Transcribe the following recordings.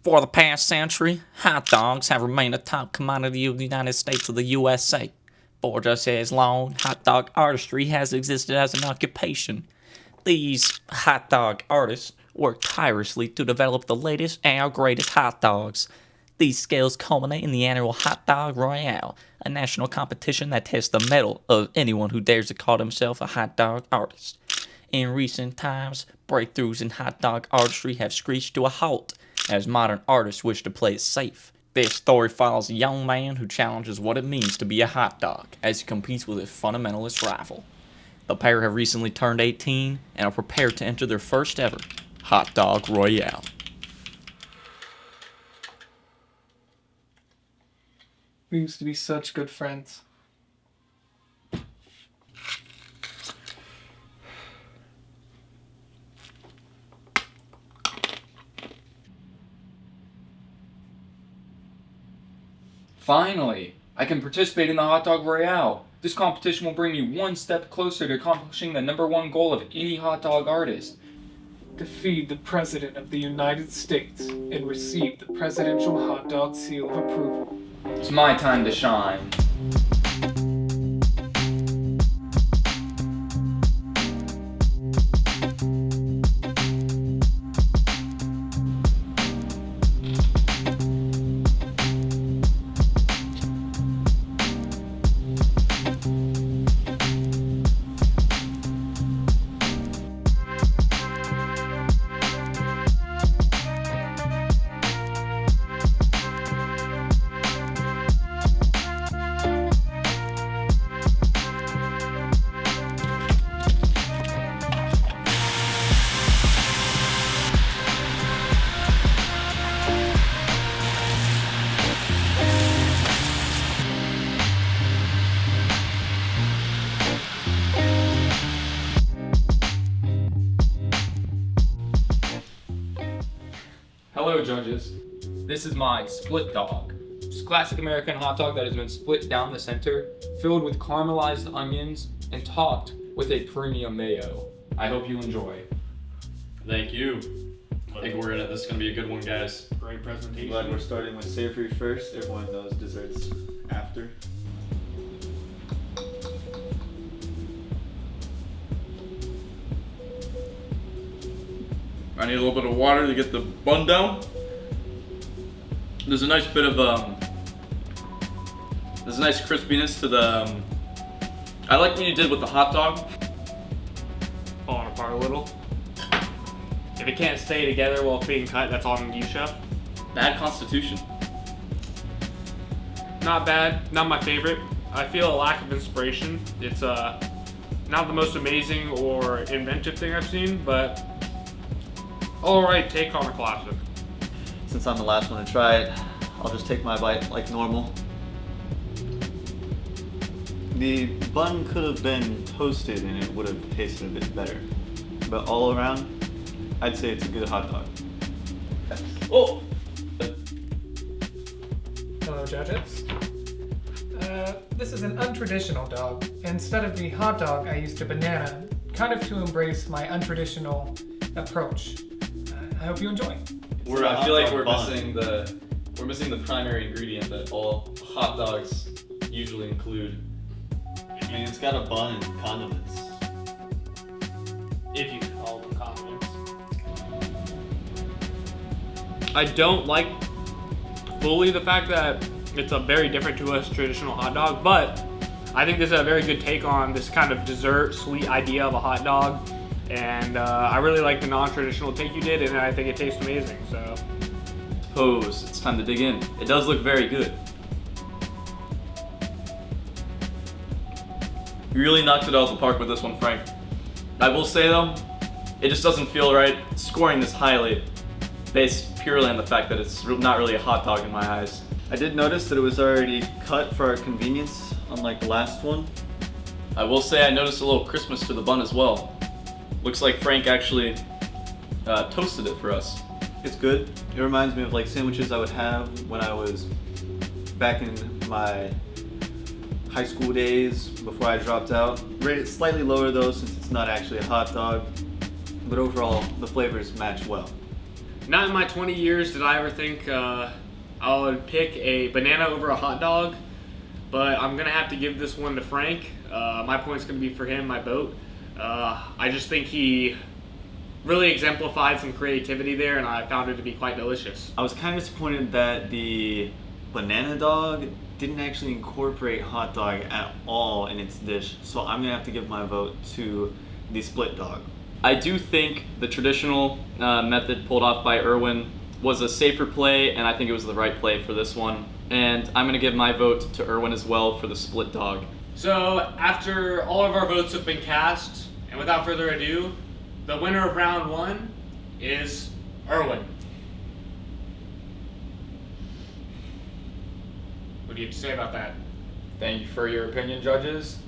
For the past century, hot dogs have remained a top commodity of the United States of the USA. For just as long, hot dog artistry has existed as an occupation. These hot dog artists work tirelessly to develop the latest and greatest hot dogs. These skills culminate in the annual Hot Dog Royale, a national competition that tests the mettle of anyone who dares to call himself a hot dog artist. In recent times, breakthroughs in hot dog artistry have screeched to a halt as modern artists wish to play it safe. This story follows a young man who challenges what it means to be a hot dog as he competes with his fundamentalist rival. The pair have recently turned 18 and are prepared to enter their first ever Hot Dog Royale. We used to be such good friends. Finally, I can participate in the Hot Dog Royale. This competition will bring me one step closer to accomplishing the #1 goal of any hot dog artist. Defeat the President of the United States and receive the Presidential Hot Dog Seal of Approval. It's my time to shine. Hello judges, this is my split dog. It's a classic American hot dog that has been split down the center, filled with caramelized onions, and topped with a premium mayo. I hope you enjoy. Thank you. I think this is gonna be a good one, guys. Great presentation. Glad we're starting with savory first. Everyone knows desserts after. I need a little bit of water to get the bun down. There's a nice bit of there's a nice crispiness to the I like what you did with the hot dog. Falling apart a little. If it can't stay together while it's being cut, that's on you, chef. Bad constitution. Not bad, not my favorite. I feel a lack of inspiration. It's not the most amazing or inventive thing I've seen, but alright take on a classic. Since I'm the last one to try it, I'll just take my bite like normal. The bun could have been toasted and it would have tasted a bit better. But all around, I'd say it's a good hot dog. Oh! Hello, judges. This is an untraditional dog. Instead of the hot dog, I used a banana, kind of to embrace my untraditional approach. I hope you enjoy. I feel like we're missing the primary ingredient that all hot dogs usually include. I mean, it's got a bun and condiments. If you can call them condiments. I don't like fully the fact that it's a very different to us traditional hot dog, but I think this is a very good take on this kind of dessert, sweet idea of a hot dog. And I really like the non-traditional take you did, and I think it tastes amazing, so. Pose, it's time to dig in. It does look very good. You really knocked it out of the park with this one, Frank. I will say though, it just doesn't feel right scoring this highly based purely on the fact that it's not really a hot dog in my eyes. I did notice that it was already cut for our convenience, unlike the last one. I will say I noticed a little crispness to the bun as well. Looks like Frank actually toasted it for us. It's good. It reminds me of like sandwiches I would have when I was back in my high school days before I dropped out. Rated slightly lower though since it's not actually a hot dog, but overall the flavors match well. Not in my 20 years did I ever think I would pick a banana over a hot dog, but I'm gonna have to give this one to Frank. My point's gonna be for him, my vote. I just think he really exemplified some creativity there, and I found it to be quite delicious. I was kind of disappointed that the banana dog didn't actually incorporate hot dog at all in its dish, so I'm gonna have to give my vote to the split dog. I do think the traditional method pulled off by Erwin was a safer play, and I think it was the right play for this one. And I'm gonna give my vote to Erwin as well for the split dog. So after all of our votes have been cast, and without further ado, the winner of round 1 is Erwin. What do you have to say about that? Thank you for your opinion, judges.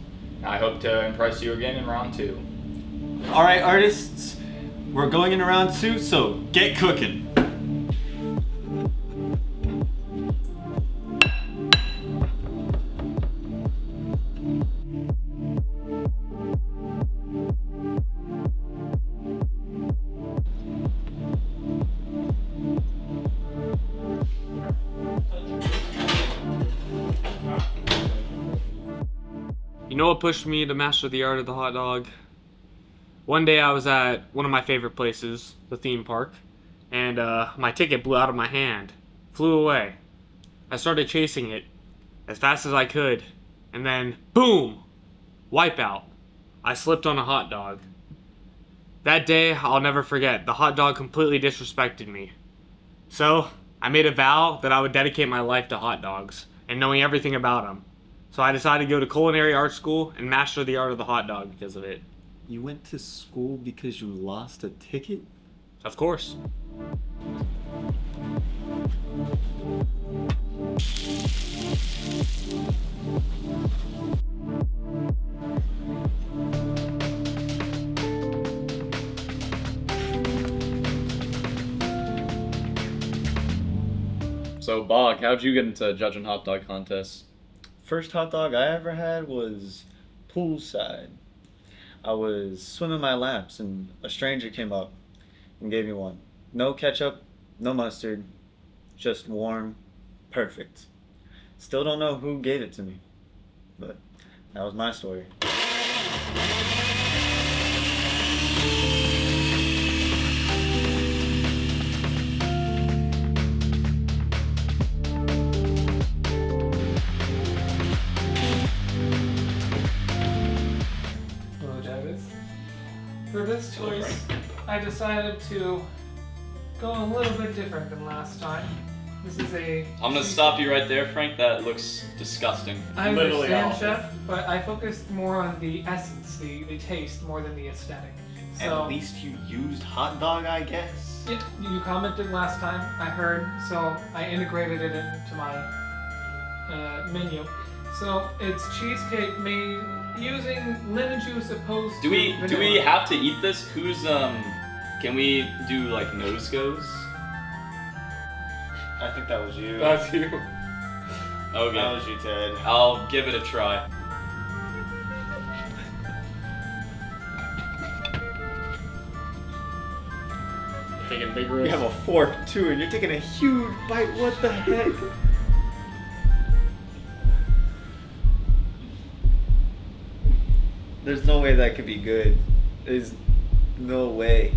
I hope to impress you again in round 2. All right, artists, we're going into round 2, so get cooking. You know what pushed me to master the art of the hot dog? One day I was at one of my favorite places, the theme park, and my ticket blew out of my hand, flew away. I started chasing it as fast as I could, and then boom, wipeout. I slipped on a hot dog. That day I'll never forget. The hot dog completely disrespected me. So I made a vow that I would dedicate my life to hot dogs and knowing everything about them. So I decided to go to culinary art school and master the art of the hot dog because of it. You went to school because you lost a ticket? Of course. So Bogg, how'd you get into judging hot dog contests? First hot dog I ever had was poolside. I was swimming my laps and a stranger came up and gave me one. No ketchup, no mustard, just warm, perfect. Still don't know who gave it to me, but that was my story. For this choice, I decided to go a little bit different than last time. This is a... I'm gonna stop you right there, Frank. That looks disgusting. I Literally understand, awful. Chef, but I focused more on the essence, the taste, more than the aesthetic. So, At least you used hot dog, I guess. you commented last time, I heard, so I integrated it into my menu. So it's cheesecake made using lemon juice opposed Do to we vanilla. have to eat this? Who's can we do like nose goes? I think that was you. That's you. Okay. That was you, Ted. I'll give it a try. Taking big You risks. have a fork too, and you're taking a huge bite. What the heck? There's no way that could be good. There's no way.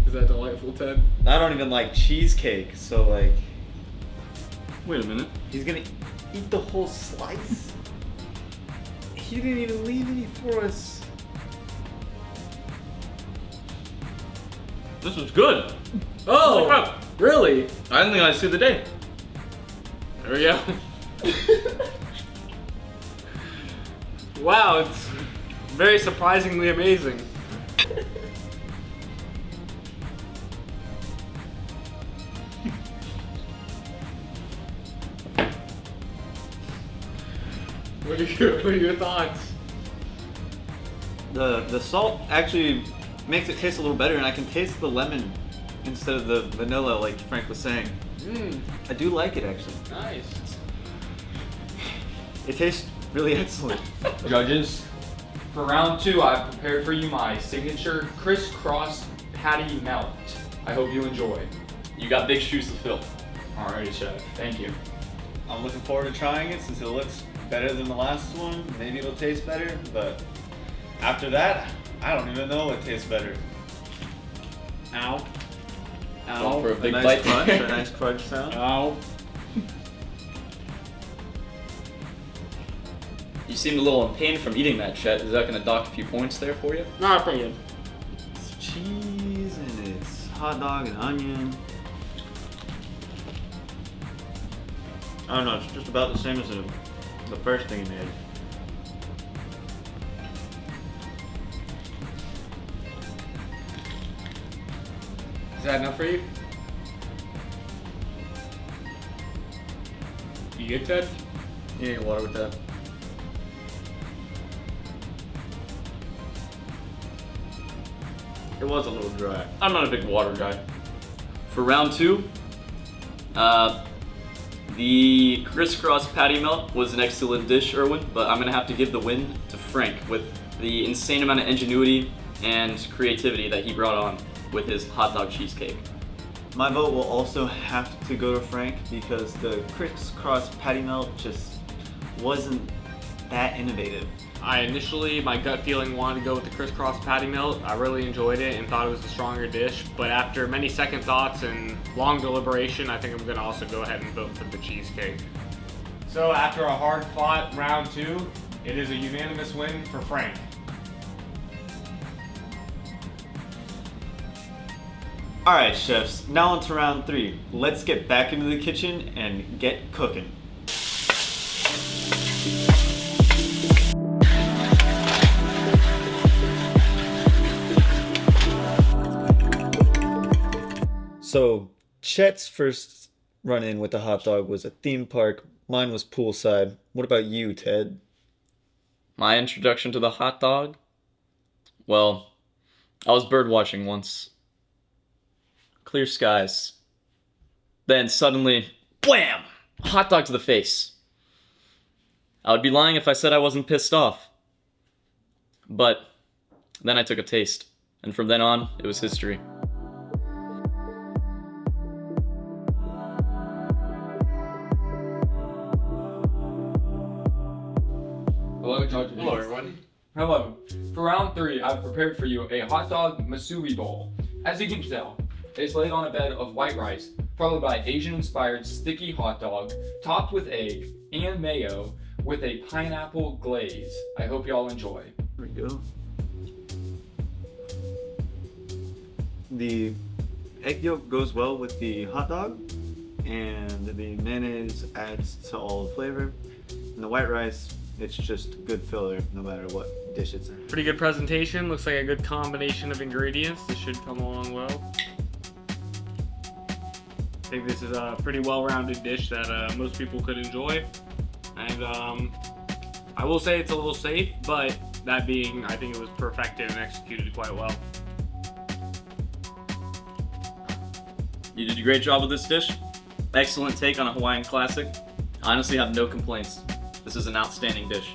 Is that delightful, Ted? I don't even like cheesecake, so like, Wait a minute. he's gonna eat the whole slice? He didn't even leave any for us. This was good. Oh, crap. really? I didn't think I'd see the day. There we go. Wow, it's very surprisingly amazing. What are your thoughts? The salt actually makes it taste a little better, and I can taste the lemon instead of the vanilla, like Frank was saying. I do like it actually. Nice. It tastes really excellent. Judges, for round 2, I've prepared for you my signature crisscross patty melt. I hope you enjoy. You got big shoes to fill. Alrighty, chef. Thank you. I'm looking forward to trying it since it looks better than the last one. Maybe it'll taste better, but after that, I don't even know what tastes better. Ow. Going for a big nice bite. crunch, a nice crunch sound. Oh. You seemed a little in pain from eating that, Chet. Is that going to dock a few points there for you? Not pretty good. It's cheese and it's hot dog and onion. I don't know, it's just about the same as the first thing you made. Is that enough for you? You good, Ted? You need water with that. It was a little dry. I'm not a big water guy. For round 2, the crisscross patty melt was an excellent dish, Erwin, but I'm gonna have to give the win to Frank with the insane amount of ingenuity and creativity that he brought on with his hot dog cheesecake. My vote will also have to go to Frank because the crisscross patty melt just wasn't that innovative. My gut feeling wanted to go with the crisscross patty melt. I really enjoyed it and thought it was the stronger dish, but after many second thoughts and long deliberation, I think I'm gonna also go ahead and vote for the cheesecake. So after a hard fought round 2, it is a unanimous win for Frank. Alright chefs, now on to round 3. Let's get back into the kitchen and get cooking. So, Chet's first run-in with the hot dog was a theme park. Mine was poolside. What about you, Ted? My introduction to the hot dog? Well, I was bird watching once. Clear skies. Then suddenly, wham! Hot dog to the face. I would be lying if I said I wasn't pissed off. But then I took a taste, and from then on, it was history. Hello, judges. Hello, everyone. Hello. For round 3, I've prepared for you a hot dog masubi bowl. As you can tell, it's laid on a bed of white rice, followed by Asian-inspired sticky hot dog, topped with egg and mayo, with a pineapple glaze. I hope y'all enjoy. There we go. The egg yolk goes well with the hot dog, and the mayonnaise adds to all the flavor. And the white rice, it's just good filler no matter what dish it's in. Pretty good presentation. Looks like a good combination of ingredients. This should come along well. I think this is a pretty well-rounded dish that most people could enjoy. And I will say it's a little safe, but that being, I think it was perfected and executed quite well. You did a great job with this dish. Excellent take on a Hawaiian classic. I honestly have no complaints. This is an outstanding dish.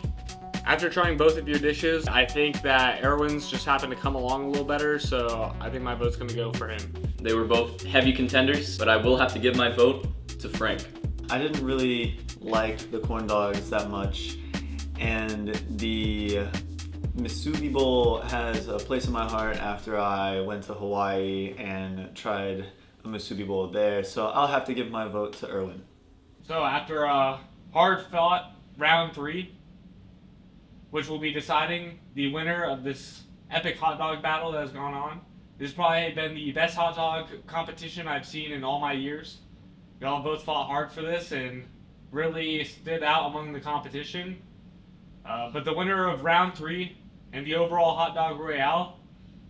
After trying both of your dishes, I think that Erwin's just happened to come along a little better, so I think my vote's gonna go for him. They were both heavy contenders, but I will have to give my vote to Frank. I didn't really like the corn dogs that much, and the Masubi Bowl has a place in my heart after I went to Hawaii and tried a Masubi Bowl there, so I'll have to give my vote to Erwin. So after a hard-fought round 3, which will be deciding the winner of this epic hot dog battle that has gone on, this has probably been the best hot dog competition I've seen in all my years. Y'all both fought hard for this and really stood out among the competition. But the winner of round 3 and the overall hot dog royale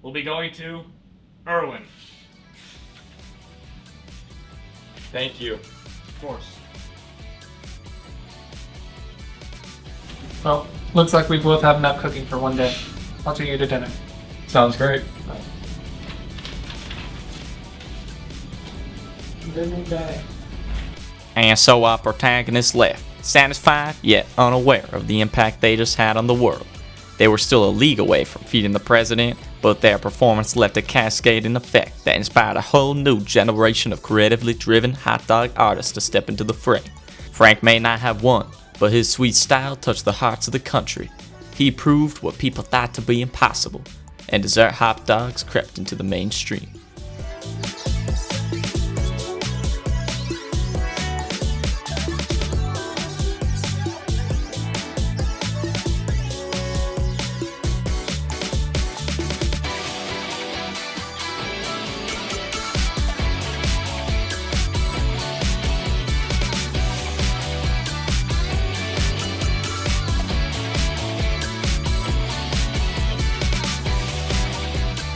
will be going to Erwin. Thank you. Of course. Well, looks like we both have enough cooking for one day. I'll take you to dinner. Sounds great. And so our protagonists left, satisfied yet unaware of the impact they just had on the world. They were still a league away from feeding the president, but their performance left a cascading effect that inspired a whole new generation of creatively driven hot dog artists to step into the fray. Frank may not have won, but his sweet style touched the hearts of the country. He proved what people thought to be impossible, and dessert hot dogs crept into the mainstream.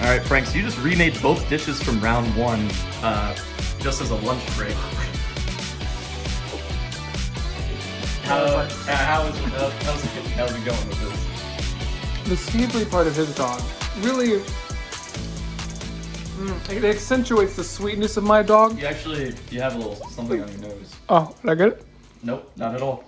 All right, Frank, so you just remade both dishes from round one just as a lunch break. How's it going with this? The savory part of his dog really it accentuates the sweetness of my dog. You have a little something on your nose. Oh, did I get it? Nope, not at all.